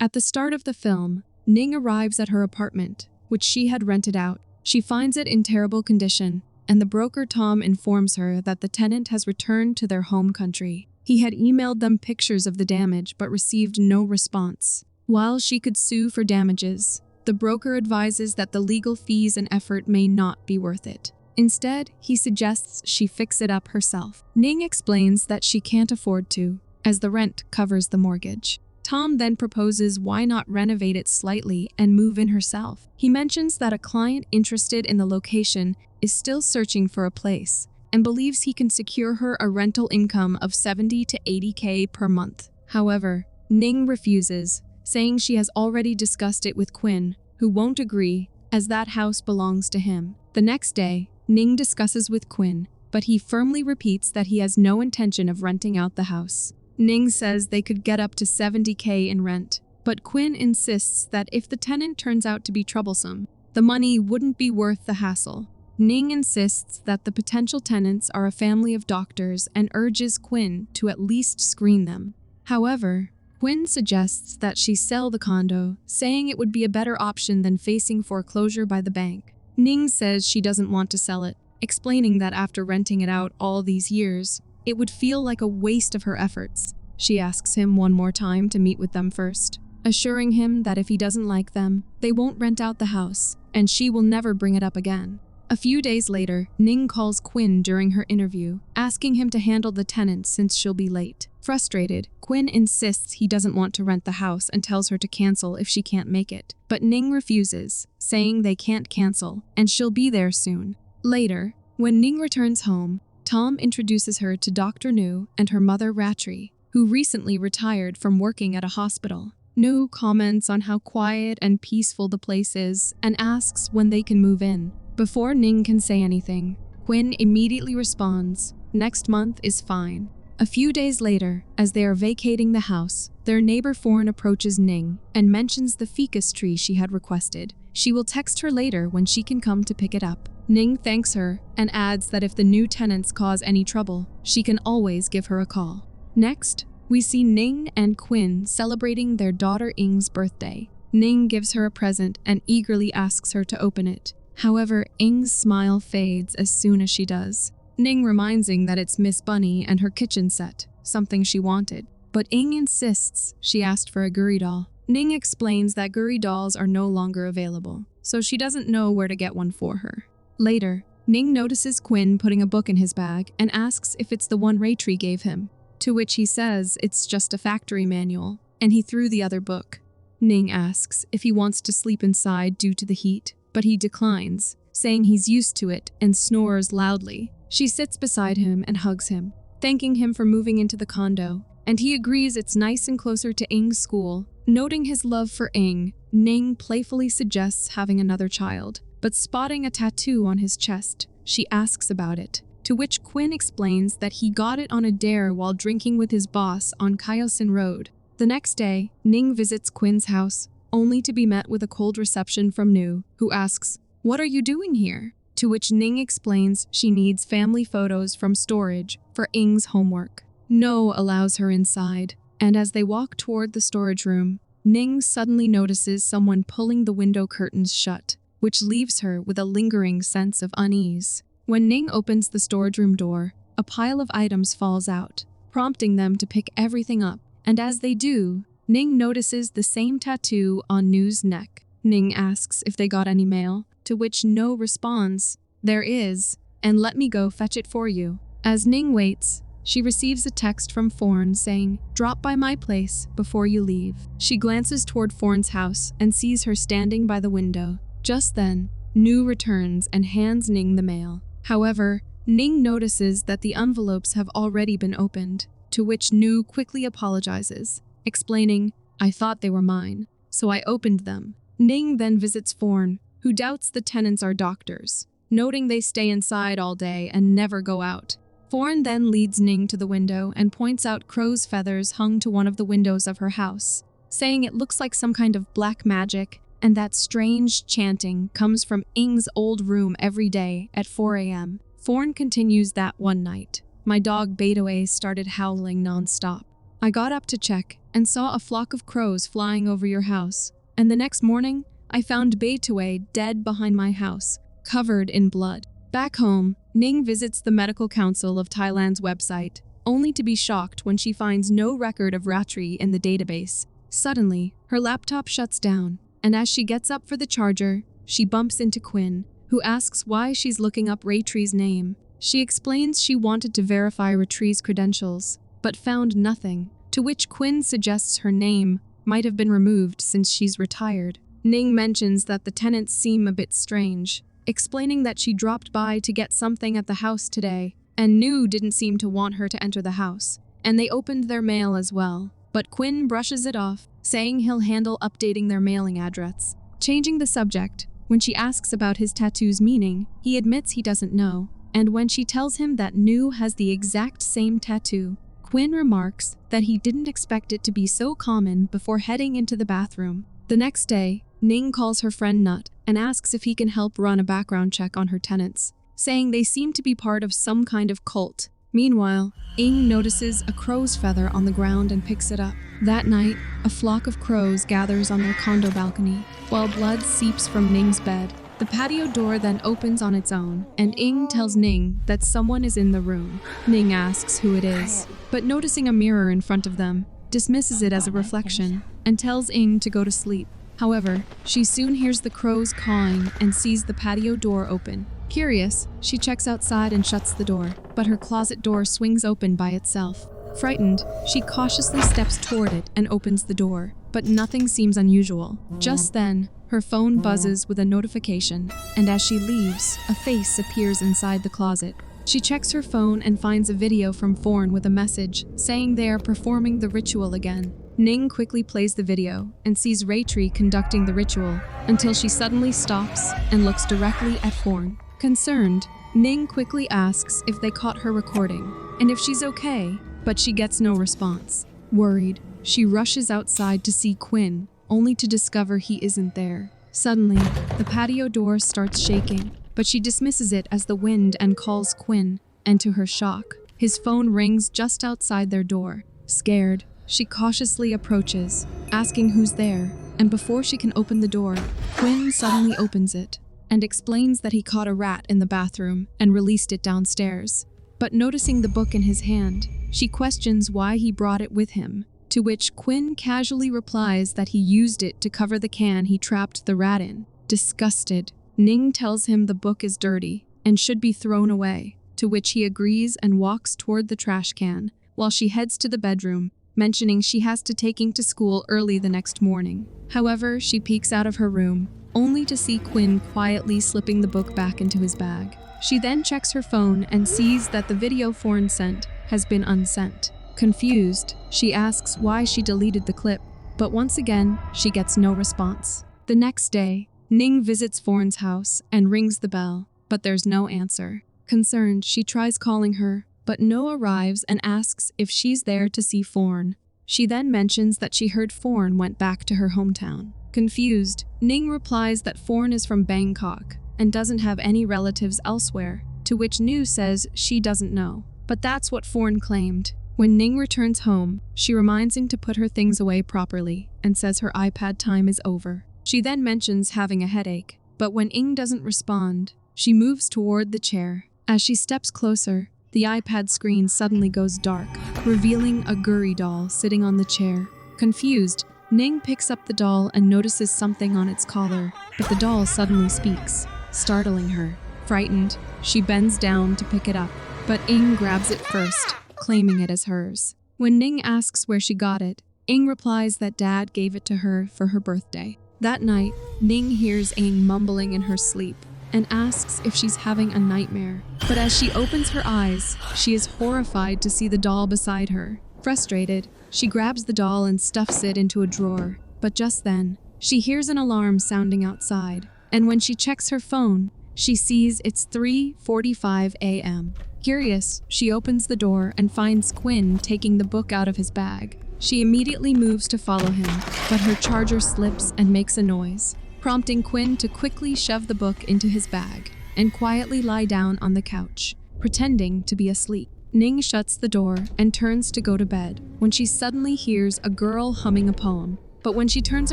At the start of the film, Ning arrives at her apartment, which she had rented out. She finds it in terrible condition, and the broker Tom informs her that the tenant has returned to their home country. He had emailed them pictures of the damage but received no response. While she could sue for damages, the broker advises that the legal fees and effort may not be worth it. Instead, he suggests she fix it up herself. Ning explains that she can't afford to, as the rent covers the mortgage. Tom then proposes why not renovate it slightly and move in herself. He mentions that a client interested in the location is still searching for a place and believes he can secure her a rental income of $70 to $80K per month. However, Ning refuses, saying she has already discussed it with Quinn, who won't agree, as that house belongs to him. The next day, Ning discusses with Quinn, but he firmly repeats that he has no intention of renting out the house. Ning says they could get up to $70K in rent, but Quinn insists that if the tenant turns out to be troublesome, the money wouldn't be worth the hassle. Ning insists that the potential tenants are a family of doctors and urges Quinn to at least screen them. However, Quinn suggests that she sell the condo, saying it would be a better option than facing foreclosure by the bank. Ning says she doesn't want to sell it, explaining that after renting it out all these years, it would feel like a waste of her efforts. She asks him one more time to meet with them first, assuring him that if he doesn't like them, they won't rent out the house, and she will never bring it up again. A few days later, Ning calls Quinn during her interview, asking him to handle the tenants since she'll be late. Frustrated, Quinn insists he doesn't want to rent the house and tells her to cancel if she can't make it. But Ning refuses, saying they can't cancel, and she'll be there soon. Later, when Ning returns home, Tom introduces her to Dr. Nu and her mother Ratree, who recently retired from working at a hospital. Nu comments on how quiet and peaceful the place is and asks when they can move in. Before Ning can say anything, Quinn immediately responds, "Next month is fine." A few days later, as they are vacating the house, their neighbor Forn approaches Ning and mentions the ficus tree she had requested. She will text her later when she can come to pick it up. Ning thanks her and adds that if the new tenants cause any trouble, she can always give her a call. Next, we see Ning and Quinn celebrating their daughter Ing's birthday. Ning gives her a present and eagerly asks her to open it. However, Ing's smile fades as soon as she does. Ning reminds Ing that it's Miss Bunny and her kitchen set, something she wanted. But Ing insists she asked for a Guri doll. Ning explains that Guri dolls are no longer available, so she doesn't know where to get one for her. Later, Ning notices Quinn putting a book in his bag and asks if it's the one Ratree gave him, to which he says it's just a factory manual, and he threw the other book. Ning asks if he wants to sleep inside due to the heat, but he declines, saying he's used to it and snores loudly. She sits beside him and hugs him, thanking him for moving into the condo, and he agrees it's nice and closer to Ing's school. Noting his love for Ing, Ning playfully suggests having another child, but spotting a tattoo on his chest, she asks about it, to which Quinn explains that he got it on a dare while drinking with his boss on Kyosin Road. The next day, Ning visits Quinn's house, only to be met with a cold reception from Nu, who asks, "What are you doing here?" To which Ning explains she needs family photos from storage for Ing's homework. No allows her inside, and as they walk toward the storage room, Ning suddenly notices someone pulling the window curtains shut, which leaves her with a lingering sense of unease. When Ning opens the storage room door, a pile of items falls out, prompting them to pick everything up, and as they do, Ning notices the same tattoo on Nu's neck. Ning asks if they got any mail, to which No responds, "There is, and let me go fetch it for you." As Ning waits, she receives a text from Forn saying, "Drop by my place before you leave." She glances toward Forn's house and sees her standing by the window. Just then, Nu returns and hands Ning the mail. However, Ning notices that the envelopes have already been opened, to which Nu quickly apologizes, explaining, "I thought they were mine, so I opened them." Ning then visits Forn, who doubts the tenants are doctors, noting they stay inside all day and never go out. Forn then leads Ning to the window and points out crow's feathers hung to one of the windows of her house, saying it looks like some kind of black magic, and that strange chanting comes from Ing's old room every day at 4 a.m. Forn continues that one night, my dog Beidaway started howling non-stop. I got up to check and saw a flock of crows flying over your house. And the next morning, I found Baitaway dead behind my house, covered in blood. Back home, Ning visits the Medical Council of Thailand's website, only to be shocked when she finds no record of Ratree in the database. Suddenly, her laptop shuts down, and as she gets up for the charger, she bumps into Quinn, who asks why she's looking up Ratree's name. She explains she wanted to verify Ratree's credentials, but found nothing, to which Quinn suggests her name might have been removed since she's retired. Ning mentions that the tenants seem a bit strange, explaining that she dropped by to get something at the house today, and Nu didn't seem to want her to enter the house, and they opened their mail as well. But Quinn brushes it off, saying he'll handle updating their mailing address. Changing the subject, when she asks about his tattoo's meaning, he admits he doesn't know, and when she tells him that Nu has the exact same tattoo, Quinn remarks that he didn't expect it to be so common before heading into the bathroom. The next day, Ning calls her friend Nuch and asks if he can help run a background check on her tenants, saying they seem to be part of some kind of cult. Meanwhile, Ing notices a crow's feather on the ground and picks it up. That night, a flock of crows gathers on their condo balcony, while blood seeps from Ning's bed. The patio door then opens on its own, and Ing tells Ning that someone is in the room. Ning asks who it is, but noticing a mirror in front of them, dismisses it as a reflection, and tells Ing to go to sleep. However, she soon hears the crows cawing and sees the patio door open. Curious, she checks outside and shuts the door, but her closet door swings open by itself. Frightened, she cautiously steps toward it and opens the door, but nothing seems unusual. Just then, her phone buzzes with a notification, and as she leaves, a face appears inside the closet. She checks her phone and finds a video from Forn with a message saying they are performing the ritual again. Ning quickly plays the video and sees Ratree conducting the ritual until she suddenly stops and looks directly at Forn. Concerned, Ning quickly asks if they caught her recording and if she's okay, but she gets no response. Worried, she rushes outside to see Quinn, only to discover he isn't there. Suddenly, the patio door starts shaking, but she dismisses it as the wind and calls Quinn, and to her shock, his phone rings just outside their door. Scared, she cautiously approaches, asking who's there, and before she can open the door, Quinn suddenly opens it and explains that he caught a rat in the bathroom and released it downstairs. But noticing the book in his hand, she questions why he brought it with him, to which Quinn casually replies that he used it to cover the can he trapped the rat in. Disgusted, Ning tells him the book is dirty and should be thrown away, to which he agrees and walks toward the trash can, while she heads to the bedroom, mentioning she has to take Ing to school early the next morning. However, she peeks out of her room, only to see Quinn quietly slipping the book back into his bag. She then checks her phone and sees that the video Forn sent has been unsent. Confused, she asks why she deleted the clip, but once again, she gets no response. The next day, Ning visits Forn's house and rings the bell, but there's no answer. Concerned, she tries calling her, but No arrives and asks if she's there to see Forn. She then mentions that she heard Forn went back to her hometown. Confused, Ning replies that Forn is from Bangkok and doesn't have any relatives elsewhere, to which Nu says she doesn't know. But that's what Forn claimed. When Ning returns home, she reminds Ing to put her things away properly and says her iPad time is over. She then mentions having a headache, but when Ing doesn't respond, she moves toward the chair. As she steps closer, the iPad screen suddenly goes dark, revealing a Guri doll sitting on the chair. Confused, Ning picks up the doll and notices something on its collar, but the doll suddenly speaks, startling her. Frightened, she bends down to pick it up, but Ing grabs it first, claiming it as hers. When Ning asks where she got it, Ing replies that Dad gave it to her for her birthday. That night, Ning hears Ing mumbling in her sleep and asks if she's having a nightmare. But as she opens her eyes, she is horrified to see the doll beside her. Frustrated, she grabs the doll and stuffs it into a drawer. But just then, she hears an alarm sounding outside, and when she checks her phone, she sees it's 3:45 a.m. Curious, she opens the door and finds Quinn taking the book out of his bag. She immediately moves to follow him, but her charger slips and makes a noise, prompting Quinn to quickly shove the book into his bag and quietly lie down on the couch, pretending to be asleep. Ning shuts the door and turns to go to bed when she suddenly hears a girl humming a poem. But when she turns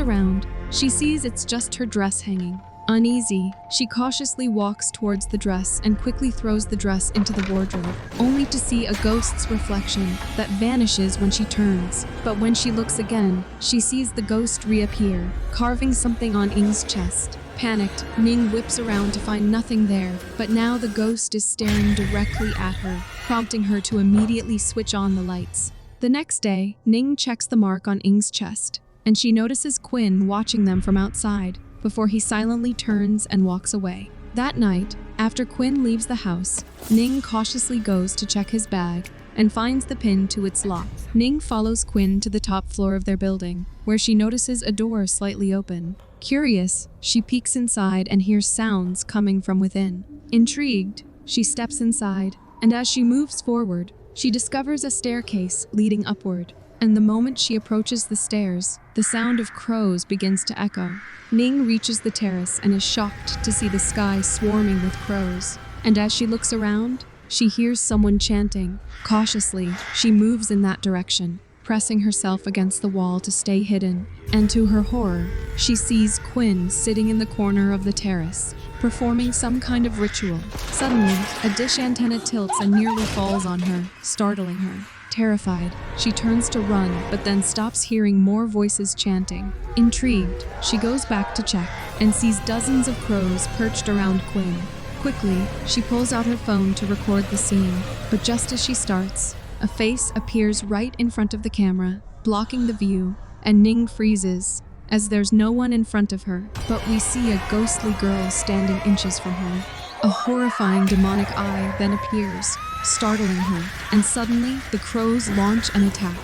around, she sees it's just her dress hanging. Uneasy, she cautiously walks towards the dress and quickly throws the dress into the wardrobe, only to see a ghost's reflection that vanishes when she turns. But when she looks again, she sees the ghost reappear, carving something on Ing's chest. Panicked, Ning whips around to find nothing there, but now the ghost is staring directly at her, prompting her to immediately switch on the lights. The next day, Ning checks the mark on Ing's chest, and she notices Quinn watching them from outside, before he silently turns and walks away. That night, after Quinn leaves the house, Ning cautiously goes to check his bag and finds the pin to its lock. Ning follows Quinn to the top floor of their building, where she notices a door slightly open. Curious, she peeks inside and hears sounds coming from within. Intrigued, she steps inside, and as she moves forward, she discovers a staircase leading upward. And the moment she approaches the stairs, the sound of crows begins to echo. Ning reaches the terrace and is shocked to see the sky swarming with crows. And as she looks around, she hears someone chanting. Cautiously, she moves in that direction, pressing herself against the wall to stay hidden. And to her horror, she sees Quinn sitting in the corner of the terrace, performing some kind of ritual. Suddenly, a dish antenna tilts and nearly falls on her, startling her. Terrified, she turns to run, but then stops hearing more voices chanting. Intrigued, she goes back to check and sees dozens of crows perched around Quinn. Quickly, she pulls out her phone to record the scene, but just as she starts, a face appears right in front of the camera, blocking the view, and Ning freezes, as there's no one in front of her, but we see a ghostly girl standing inches from her. A horrifying demonic eye then appears, startling her, and suddenly the crows launch an attack.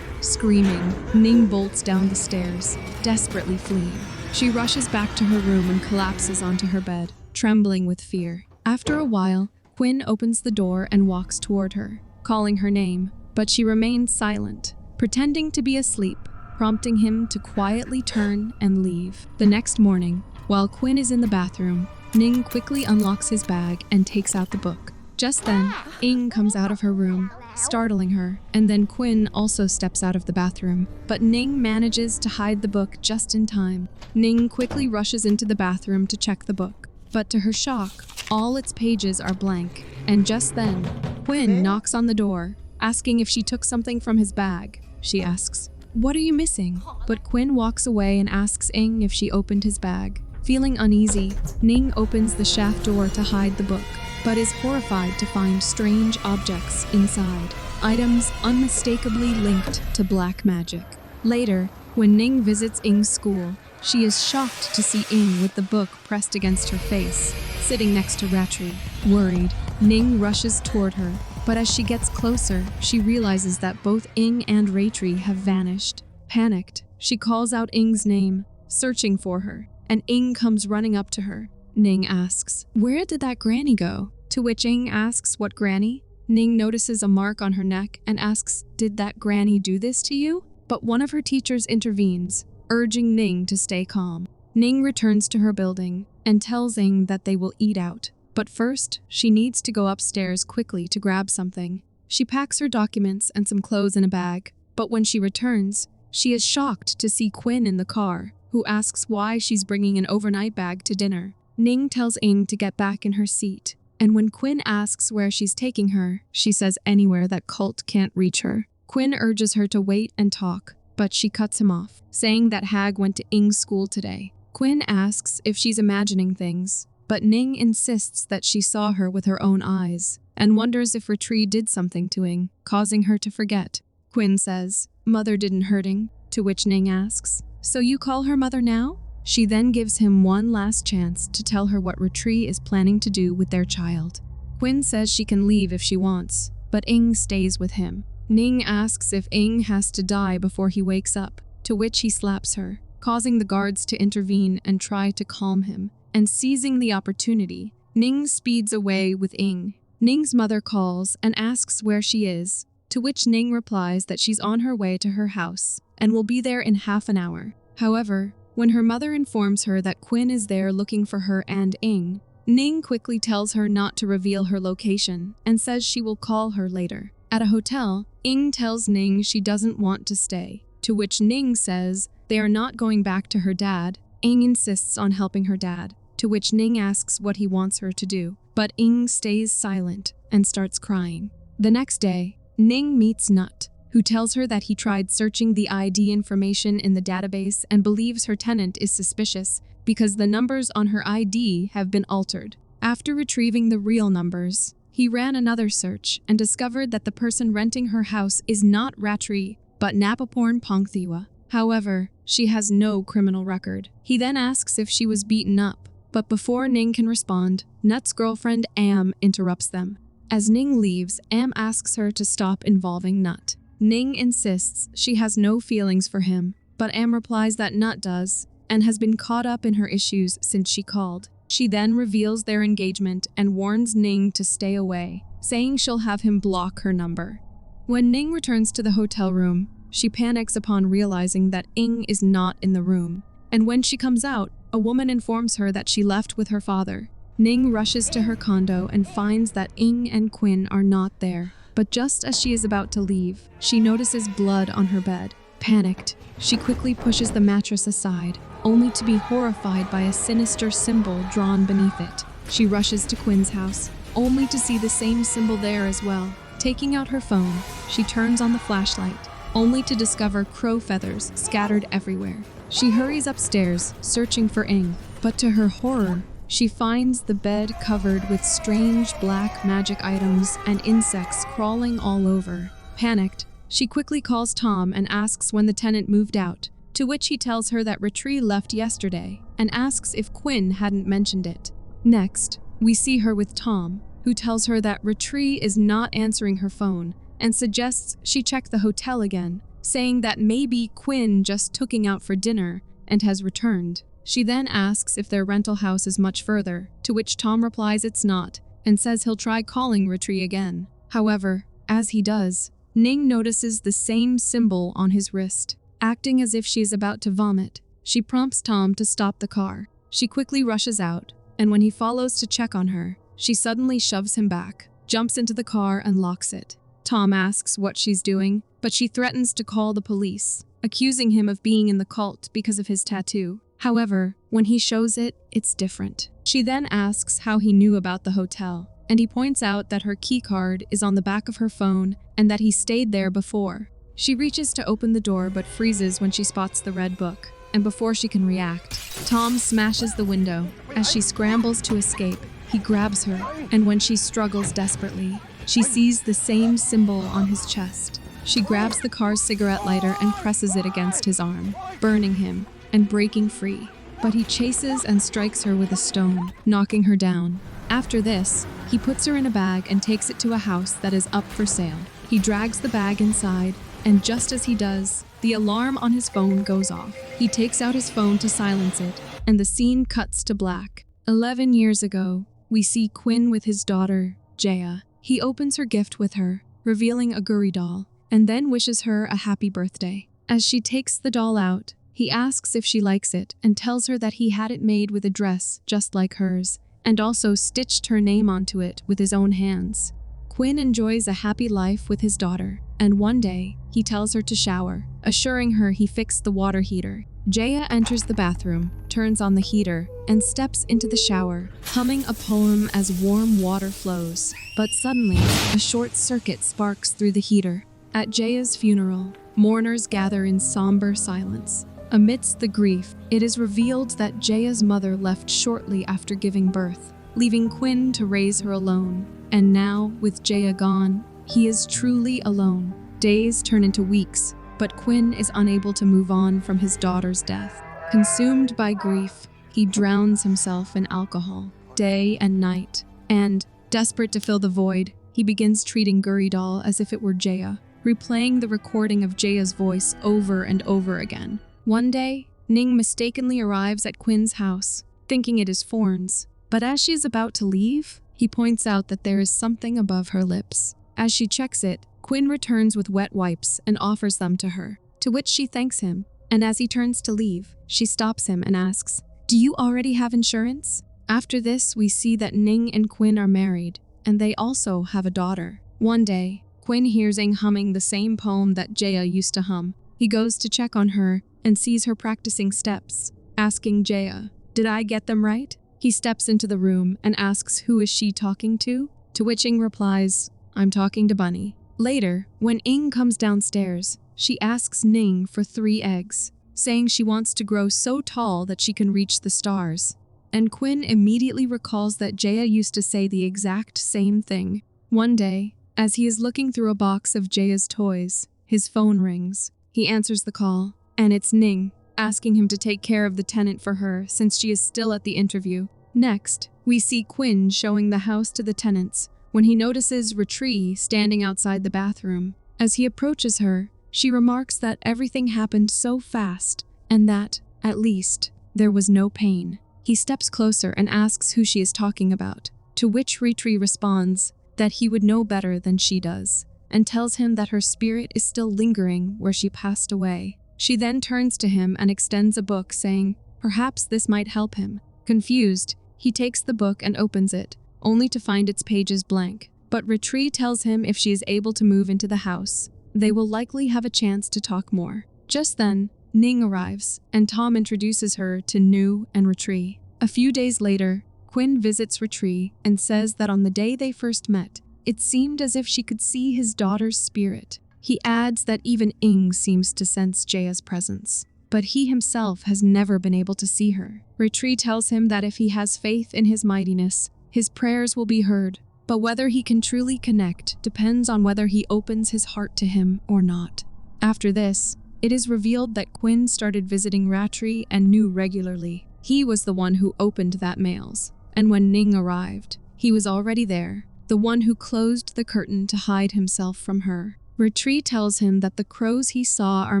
Screaming, Ning bolts down the stairs, desperately fleeing. She rushes back to her room and collapses onto her bed, trembling with fear. After a while, Quinn opens the door and walks toward her, calling her name, but she remains silent, pretending to be asleep, prompting him to quietly turn and leave. The next morning, while Quinn is in the bathroom, Ning quickly unlocks his bag and takes out the book. Just then, Ing comes out of her room, startling her, and then Quinn also steps out of the bathroom. But Ning manages to hide the book just in time. Ning quickly rushes into the bathroom to check the book, but to her shock, all its pages are blank. And just then, Quinn knocks on the door, asking if she took something from his bag. She asks, "What are you missing?" But Quinn walks away and asks Ing if she opened his bag. Feeling uneasy, Ning opens the shaft door to hide the book, but is horrified to find strange objects inside, items unmistakably linked to black magic. Later, when Ning visits Ing's school, she is shocked to see Ing with the book pressed against her face, sitting next to Ratree. Worried, Ning rushes toward her, but as she gets closer, she realizes that both Ing and Ratree have vanished. Panicked, she calls out Ing's name, searching for her, and Ing comes running up to her. Ning asks, "Where did that granny go?" To which Ing asks, "What granny?" Ning notices a mark on her neck and asks, "Did that granny do this to you?" But one of her teachers intervenes, urging Ning to stay calm. Ning returns to her building and tells Ing that they will eat out. But first, she needs to go upstairs quickly to grab something. She packs her documents and some clothes in a bag, but when she returns, she is shocked to see Quinn in the car, who asks why she's bringing an overnight bag to dinner. Ning tells Ing to get back in her seat, and when Quinn asks where she's taking her, she says anywhere that Cult can't reach her. Quinn urges her to wait and talk, but she cuts him off, saying that Hag went to Ing's school today. Quinn asks if she's imagining things, but Ning insists that she saw her with her own eyes, and wonders if Ratree did something to Ing, causing her to forget. Quinn says, "Mother didn't hurt Ing," to which Ning asks, "So you call her mother now?" She then gives him one last chance to tell her what Ratree is planning to do with their child. Quinn says she can leave if she wants, but Ing stays with him. Ning asks if Ing has to die before he wakes up, to which he slaps her, causing the guards to intervene and try to calm him. And seizing the opportunity, Ning speeds away with Ing. Ning's mother calls and asks where she is, to which Ning replies that she's on her way to her house and will be there in half an hour. However, when her mother informs her that Quinn is there looking for her and Ing, Ning quickly tells her not to reveal her location and says she will call her later. At a hotel, Ing tells Ning she doesn't want to stay, to which Ning says they are not going back to her dad. Ing insists on helping her dad, to which Ning asks what he wants her to do, but Ing stays silent and starts crying. The next day, Ning meets Nuch, who tells her that he tried searching the ID information in the database and believes her tenant is suspicious because the numbers on her ID have been altered. After retrieving the real numbers, he ran another search and discovered that the person renting her house is not Ratree, but Napaporn Pongthiwa. However, she has no criminal record. He then asks if she was beaten up, but before Ning can respond, Nuch's girlfriend Am interrupts them. As Ning leaves, Am asks her to stop involving Nuch. Ning insists she has no feelings for him, but Am replies that Nuch does, and has been caught up in her issues since she called. She then reveals their engagement and warns Ning to stay away, saying she'll have him block her number. When Ning returns to the hotel room, she panics upon realizing that Ing is not in the room, and when she comes out, a woman informs her that she left with her father. Ning rushes to her condo and finds that Ing and Kawin are not there, but just as she is about to leave, she notices blood on her bed. Panicked, she quickly pushes the mattress aside, only to be horrified by a sinister symbol drawn beneath it. She rushes to Kawin's house, only to see the same symbol there as well. Taking out her phone, she turns on the flashlight, only to discover crow feathers scattered everywhere. She hurries upstairs, searching for Ing, but to her horror, she finds the bed covered with strange black magic items and insects crawling all over. Panicked, she quickly calls Tom and asks when the tenant moved out, to which he tells her that Ratree left yesterday and asks if Kawin hadn't mentioned it. Next, we see her with Tom, who tells her that Ratree is not answering her phone and suggests she check the hotel again, saying that maybe Kawin just took Ing out for dinner and has returned. She then asks if their rental house is much further, to which Tom replies it's not, and says he'll try calling Ratree again. However, as he does, Ning notices the same symbol on his wrist. Acting as if she is about to vomit, she prompts Tom to stop the car. She quickly rushes out, and when he follows to check on her, she suddenly shoves him back, jumps into the car and locks it. Tom asks what she's doing, but she threatens to call the police, accusing him of being in the cult because of his tattoo. However, when he shows it, it's different. She then asks how he knew about the hotel, and he points out that her keycard is on the back of her phone and that he stayed there before. She reaches to open the door but freezes when she spots the red book, and before she can react, Tom smashes the window. As she scrambles to escape, he grabs her, and when she struggles desperately, she sees the same symbol on his chest. She grabs the car's cigarette lighter and presses it against his arm, burning him and breaking free. But he chases and strikes her with a stone, knocking her down. After this, he puts her in a bag and takes it to a house that is up for sale. He drags the bag inside, and just as he does, the alarm on his phone goes off. He takes out his phone to silence it, and the scene cuts to black. 11 years ago, we see Kawin with his daughter, Jaya. He opens her gift with her, revealing a Guri doll, and then wishes her a happy birthday. As she takes the doll out, he asks if she likes it and tells her that he had it made with a dress just like hers, and also stitched her name onto it with his own hands. Kawin enjoys a happy life with his daughter, and one day, he tells her to shower, assuring her he fixed the water heater. Jaya enters the bathroom, turns on the heater, and steps into the shower, humming a poem as warm water flows. But suddenly, a short circuit sparks through the heater. At Jaya's funeral, mourners gather in somber silence. Amidst the grief, it is revealed that Jaya's mother left shortly after giving birth, leaving Kawin to raise her alone. And now, with Jaya gone, he is truly alone. Days turn into weeks, but Kawin is unable to move on from his daughter's death. Consumed by grief, he drowns himself in alcohol, day and night. And, desperate to fill the void, he begins treating Guri doll as if it were Jaya, replaying the recording of Jaya's voice over and over again. One day, Ning mistakenly arrives at Kawin's house, thinking it is Forn's. But as she is about to leave, he points out that there is something above her lips. As she checks it, Kawin returns with wet wipes and offers them to her, to which she thanks him. And as he turns to leave, she stops him and asks, "Do you already have insurance?" After this, we see that Ning and Kawin are married, and they also have a daughter. One day, Quinn hears Ing humming the same poem that Jaya used to hum. He goes to check on her and sees her practicing steps, asking Jaya, "Did I get them right?" He steps into the room and asks who is she talking to which Ing replies, "I'm talking to Bunny." Later, when Ing comes downstairs, she asks Ning for 3 eggs, saying she wants to grow so tall that she can reach the stars. And Quinn immediately recalls that Jaya used to say the exact same thing. One day, as he is looking through a box of Jaya's toys, his phone rings. He answers the call, and it's Ning, asking him to take care of the tenant for her since she is still at the interview. Next, we see Quinn showing the house to the tenants when he notices Ratree standing outside the bathroom. As he approaches her, she remarks that everything happened so fast and that, at least, there was no pain. He steps closer and asks who she is talking about, to which Ratree responds that he would know better than she does, and tells him that her spirit is still lingering where she passed away. She then turns to him and extends a book, saying, perhaps this might help him. Confused, he takes the book and opens it, only to find its pages blank. But Ratree tells him if she is able to move into the house, they will likely have a chance to talk more. Just then, Ning arrives, and Tom introduces her to Nuch and Ratree. A few days later, Quinn visits Ratree and says that on the day they first met, it seemed as if she could see his daughter's spirit. He adds that even Ing seems to sense Jaya's presence, but he himself has never been able to see her. Ratree tells him that if he has faith in his mightiness, his prayers will be heard, but whether he can truly connect depends on whether he opens his heart to him or not. After this, it is revealed that Quinn started visiting Ratree and Nuch regularly. He was the one who opened that mails, and when Ning arrived, he was already there, the one who closed the curtain to hide himself from her. Ratree tells him that the crows he saw are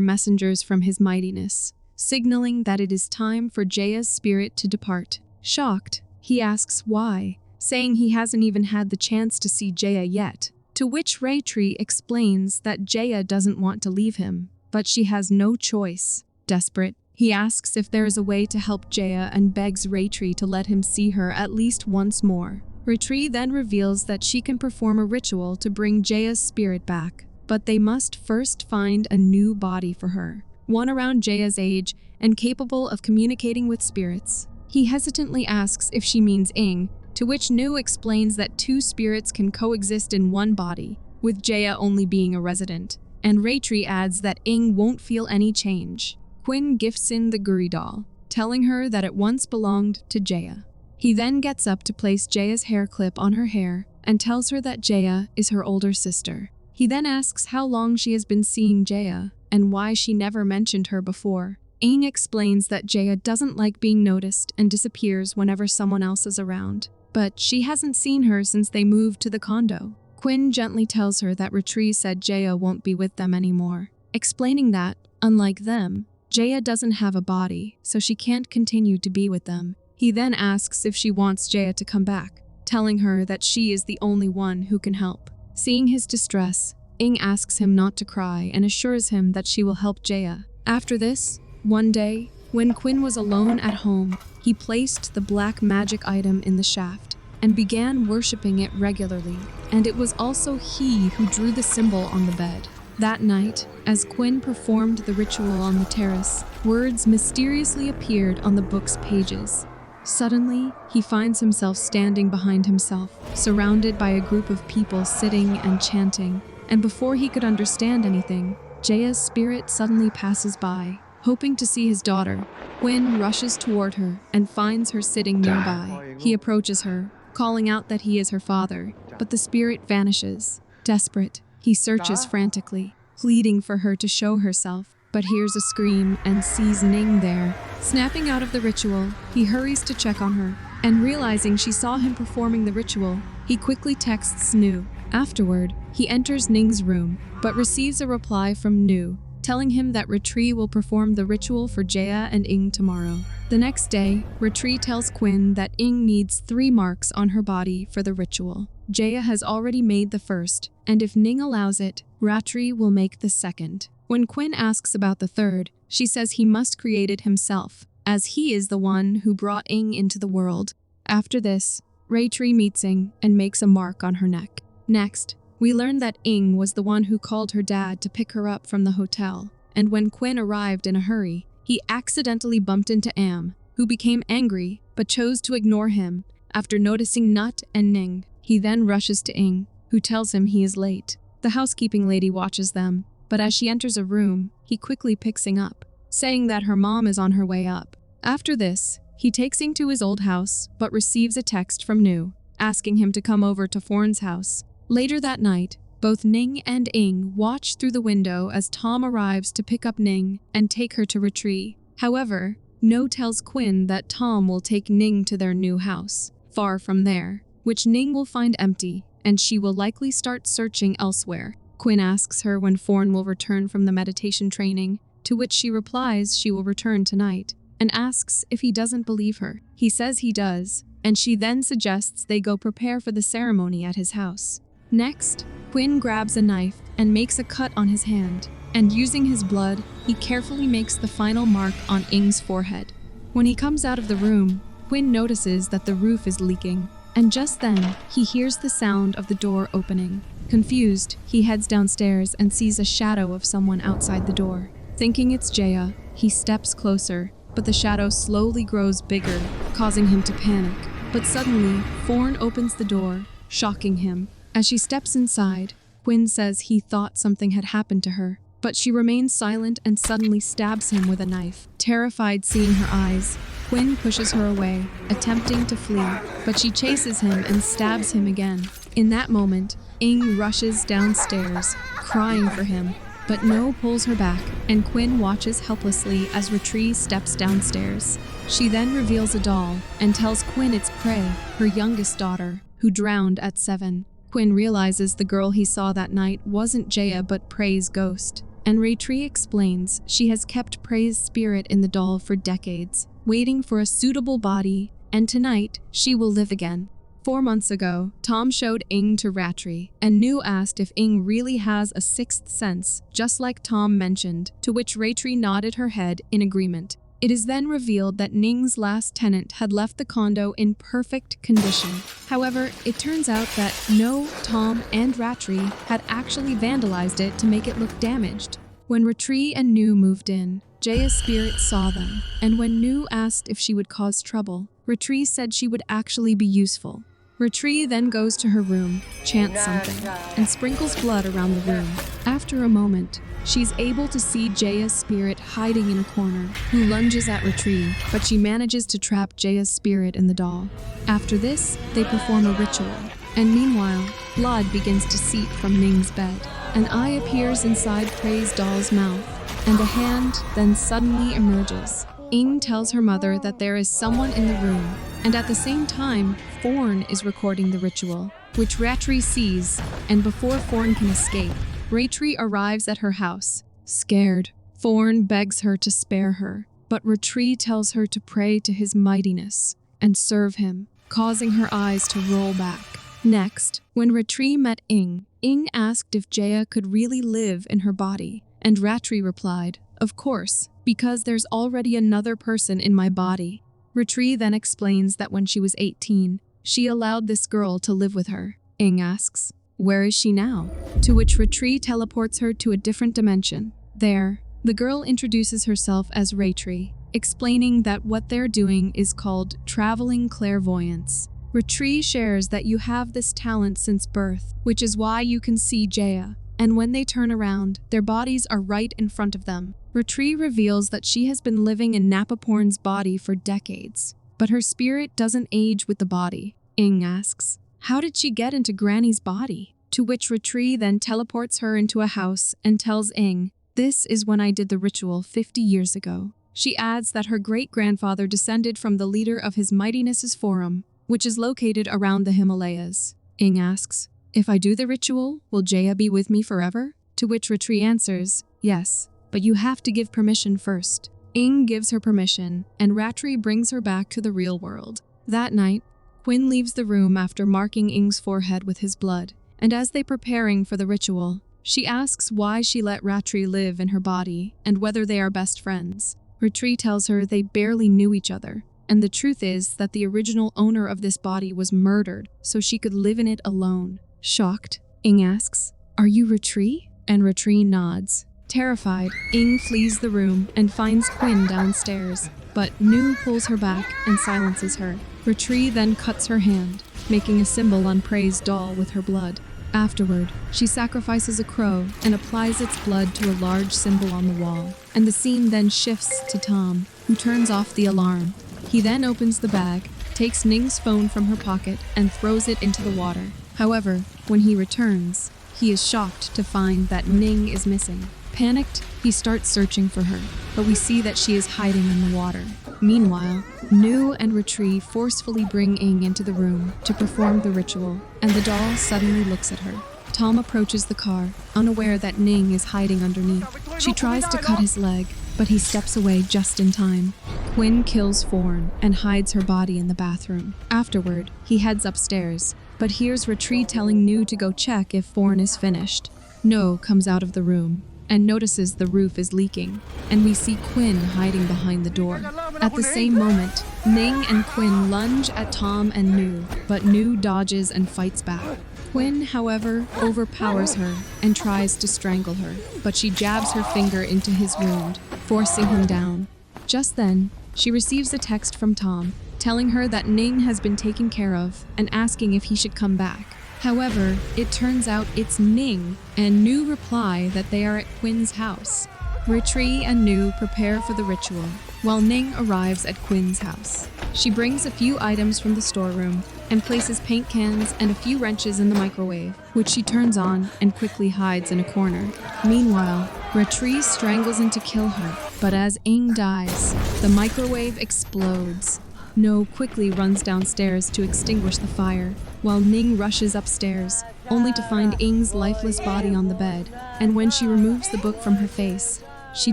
messengers from his mightiness, signaling that it is time for Jaya's spirit to depart. Shocked, he asks why, saying he hasn't even had the chance to see Jaya yet, to which Ratree explains that Jaya doesn't want to leave him, but she has no choice. Desperate, he asks if there is a way to help Jaya and begs Ratree to let him see her at least once more. Ratree then reveals that she can perform a ritual to bring Jaya's spirit back, but they must first find a new body for her, one around Jaya's age and capable of communicating with spirits. He hesitantly asks if she means Ing, to which Nuch explains that 2 spirits can coexist in one body, with Jaya only being a resident, and Ratree adds that Ing won't feel any change. Quinn gifts in the Guri doll, telling her that it once belonged to Jaya. He then gets up to place Jaya's hair clip on her hair and tells her that Jaya is her older sister. He then asks how long she has been seeing Jaya and why she never mentioned her before. Ing explains that Jaya doesn't like being noticed and disappears whenever someone else is around, but she hasn't seen her since they moved to the condo. Quinn gently tells her that Ratree said Jaya won't be with them anymore, explaining that, unlike them, Jaya doesn't have a body, so she can't continue to be with them. He then asks if she wants Jaya to come back, telling her that she is the only one who can help. Seeing his distress, Ing asks him not to cry and assures him that she will help Jaya. After this, one day, when Quinn was alone at home, he placed the black magic item in the shaft and began worshipping it regularly, and it was also he who drew the symbol on the bed. That night, as Quinn performed the ritual on the terrace, words mysteriously appeared on the book's pages. Suddenly, he finds himself standing behind himself, surrounded by a group of people sitting and chanting, and before he could understand anything, Jaya's spirit suddenly passes by. Hoping to see his daughter, Quinn rushes toward her and finds her sitting nearby. He approaches her, calling out that he is her father, but the spirit vanishes. Desperate, he searches frantically, pleading for her to show herself, but hears a scream and sees Ning there. Snapping out of the ritual, he hurries to check on her, and realizing she saw him performing the ritual, he quickly texts Nuch. Afterward, he enters Ning's room, but receives a reply from Nuch, telling him that Ratree will perform the ritual for Jaya and Ing tomorrow. The next day, Ratree tells Quinn that Ing needs 3 marks on her body for the ritual. Jaya has already made the first, and if Ning allows it, Ratree will make the second. When Quinn asks about the third, she says he must create it himself, as he is the one who brought Ing into the world. After this, Ratree meets Ing and makes a mark on her neck. Next, We learn that Ing was the one who called her dad to pick her up from the hotel, and when Quinn arrived in a hurry, he accidentally bumped into Am, who became angry but chose to ignore him after noticing Nuch and Ning. He then rushes to Ing, who tells him he is late. The housekeeping lady watches them, but as she enters a room, he quickly picks Ing up, saying that her mom is on her way up. After this, he takes Ing to his old house but receives a text from Nu, asking him to come over to Forn's house. Later that night, both Ning and Ing watch through the window as Tom arrives to pick up Ning and take her to Ratree. However, No tells Quinn that Tom will take Ning to their new house, far from there, which Ning will find empty, and she will likely start searching elsewhere. Quinn asks her when Forn will return from the meditation training, to which she replies she will return tonight, and asks if he doesn't believe her. He says he does, and she then suggests they go prepare for the ceremony at his house. Next, Quinn grabs a knife and makes a cut on his hand, and using his blood, he carefully makes the final mark on Ing's forehead. When he comes out of the room, Quinn notices that the roof is leaking, and just then, he hears the sound of the door opening. Confused, he heads downstairs and sees a shadow of someone outside the door. Thinking it's Jaya, he steps closer, but the shadow slowly grows bigger, causing him to panic. But suddenly, Forn opens the door, shocking him. As she steps inside, Quinn says he thought something had happened to her, but she remains silent and suddenly stabs him with a knife. Terrified seeing her eyes, Quinn pushes her away, attempting to flee, but she chases him and stabs him again. In that moment, Ing rushes downstairs, crying for him, but No pulls her back, and Quinn watches helplessly as Ratree steps downstairs. She then reveals a doll and tells Quinn it's Prey, her youngest daughter, who drowned at 7. Quinn realizes the girl he saw that night wasn't Jaya but Prey's ghost, and Ratree explains she has kept Prey's spirit in the doll for decades, waiting for a suitable body, and tonight she will live again. 4 months ago, Tom showed Ing to Ratree, and Nu asked if Ing really has a sixth sense, just like Tom mentioned, to which Ratree nodded her head in agreement. It is then revealed that Ning's last tenant had left the condo in perfect condition. However, it turns out that No, Tom, and Ratree had actually vandalized it to make it look damaged. When Ratree and Nu moved in, Jaya's spirit saw them, and when Nu asked if she would cause trouble, Ratree said she would actually be useful. Ratree then goes to her room, chants something, and sprinkles blood around the room. After a moment, she's able to see Jaya's spirit hiding in a corner, who lunges at Ratree, but she manages to trap Jaya's spirit in the doll. After this, they perform a ritual, and meanwhile, blood begins to seep from Ning's bed. An eye appears inside Prey's doll's mouth, and a hand then suddenly emerges. Ing tells her mother that there is someone in the room, and at the same time, Forn is recording the ritual, which Ratree sees, and before Forn can escape, Ratree arrives at her house. Scared, Forn begs her to spare her, but Ratree tells her to pray to his mightiness and serve him, causing her eyes to roll back. Next, when Ratree met Ing asked if Jaya could really live in her body, and Ratree replied, "Of course, because there's already another person in my body." Ratree then explains that when she was 18, she allowed this girl to live with her. Ing asks, "Where is she now?" To which Ratree teleports her to a different dimension. There, the girl introduces herself as Ratree, explaining that what they're doing is called traveling clairvoyance. Ratree shares that you have this talent since birth, which is why you can see Jaya, and when they turn around, their bodies are right in front of them. Ratree reveals that she has been living in Napaporn's body for decades, but her spirit doesn't age with the body. Ing asks, "How did she get into Granny's body?" To which Ratree then teleports her into a house and tells Ing, "This is when I did the ritual 50 years ago." She adds that her great-grandfather descended from the leader of his Mightiness's Forum, which is located around the Himalayas. Ing asks, "If I do the ritual, will Jaya be with me forever?" To which Ratree answers, "Yes, but you have to give permission first." Ing gives her permission, and Ratree brings her back to the real world. That night, Quinn leaves the room after marking Ing's forehead with his blood, and as they're preparing for the ritual, she asks why she let Ratree live in her body and whether they are best friends. Ratree tells her they barely knew each other, and the truth is that the original owner of this body was murdered so she could live in it alone. Shocked, Ing asks, "Are you Ratree?" And Ratree nods. Terrified, Ing flees the room and finds Quinn downstairs, but Nu pulls her back and silences her. Ratree then cuts her hand, making a symbol on Prey's doll with her blood. Afterward, she sacrifices a crow and applies its blood to a large symbol on the wall, and the scene then shifts to Tom, who turns off the alarm. He then opens the bag, takes Ning's phone from her pocket, and throws it into the water. However, when he returns, he is shocked to find that Ning is missing. Panicked, he starts searching for her, but we see that she is hiding in the water. Meanwhile, Nu and Ratree forcefully bring Ing into the room to perform the ritual, and the doll suddenly looks at her. Tom approaches the car, unaware that Ning is hiding underneath. She tries to cut his leg, but he steps away just in time. Quinn kills Forn and hides her body in the bathroom. Afterward, he heads upstairs, but hears Ratree telling Nu to go check if Forn is finished. No comes out of the room and notices the roof is leaking, and we see Quinn hiding behind the door. At the same moment, Ning and Quinn lunge at Tom and Nu, but Nu dodges and fights back. Quinn, however, overpowers her and tries to strangle her, but she jabs her finger into his wound, forcing him down. Just then, she receives a text from Tom, telling her that Ning has been taken care of and asking if he should come back. However, it turns out it's Ning, and Nu reply that they are at Quinn's house. Ratree and Nu prepare for the ritual, while Ning arrives at Quinn's house. She brings a few items from the storeroom and places paint cans and a few wrenches in the microwave, which she turns on and quickly hides in a corner. Meanwhile, Ratree strangles him to kill her, but as Ing dies, the microwave explodes. No quickly runs downstairs to extinguish the fire, while Ning rushes upstairs, only to find Ing's lifeless body on the bed, and when she removes the book from her face, she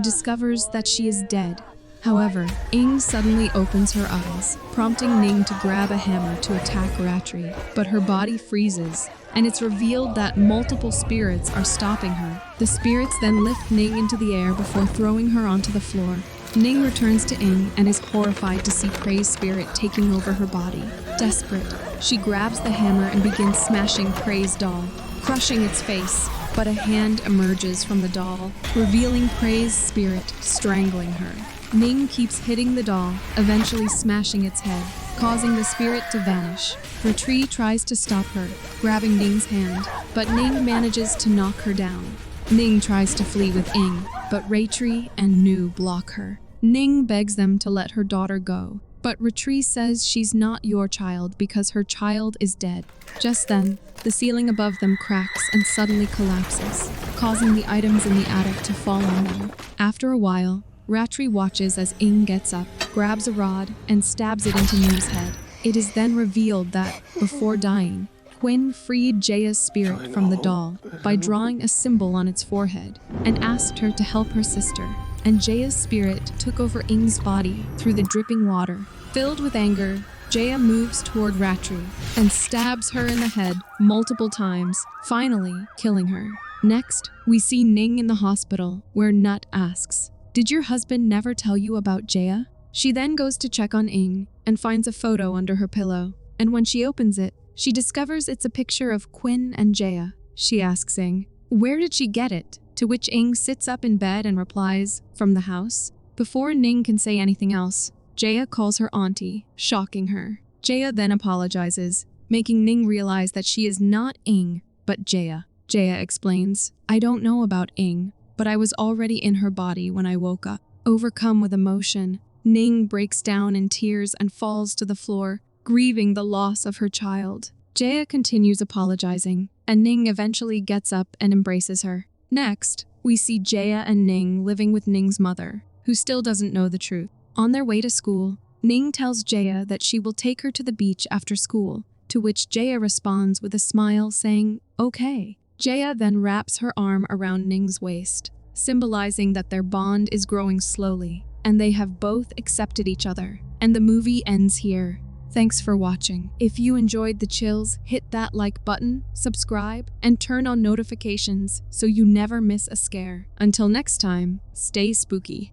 discovers that she is dead. However, Ing suddenly opens her eyes, prompting Ning to grab a hammer to attack Ratree, but her body freezes, and it's revealed that multiple spirits are stopping her. The spirits then lift Ning into the air before throwing her onto the floor. Ning returns to Ing and is horrified to see Prey's spirit taking over her body. Desperate, she grabs the hammer and begins smashing Prey's doll, crushing its face, but a hand emerges from the doll, revealing Prey's spirit, strangling her. Ning keeps hitting the doll, eventually smashing its head, causing the spirit to vanish. Ratree tries to stop her, grabbing Ning's hand, but Ning manages to knock her down. Ning tries to flee with Ing, but Ratree and Nu block her. Ning begs them to let her daughter go, but Ratree says she's not your child because her child is dead. Just then, the ceiling above them cracks and suddenly collapses, causing the items in the attic to fall on them. After a while, Ratree watches as Ing gets up, grabs a rod, and stabs it into Nu's head. It is then revealed that, before dying, Quinn freed Jaya's spirit from the doll by drawing a symbol on its forehead and asked her to help her sister, and Jaya's spirit took over Ing's body through the dripping water. Filled with anger, Jaya moves toward Ratree and stabs her in the head multiple times, finally killing her. Next, we see Ning in the hospital, where Nuch asks, "Did your husband never tell you about Jaya?" She then goes to check on Ing and finds a photo under her pillow, and when she opens it, she discovers it's a picture of Quinn and Jaya. She asks Ing, "Where did she get it?" To which Ing sits up in bed and replies, "From the house." Before Ning can say anything else, Jaya calls her auntie, shocking her. Jaya then apologizes, making Ning realize that she is not Ing, but Jaya. Jaya explains, "I don't know about Ing, but I was already in her body when I woke up." Overcome with emotion, Ning breaks down in tears and falls to the floor, grieving the loss of her child. Jaya continues apologizing, and Ning eventually gets up and embraces her. Next, we see Jaya and Ning living with Ning's mother, who still doesn't know the truth. On their way to school, Ning tells Jaya that she will take her to the beach after school, to which Jaya responds with a smile saying, "Okay." Jaya then wraps her arm around Ning's waist, symbolizing that their bond is growing slowly, and they have both accepted each other. And the movie ends here. Thanks for watching. If you enjoyed the chills, hit that like button, subscribe, and turn on notifications so you never miss a scare. Until next time, stay spooky.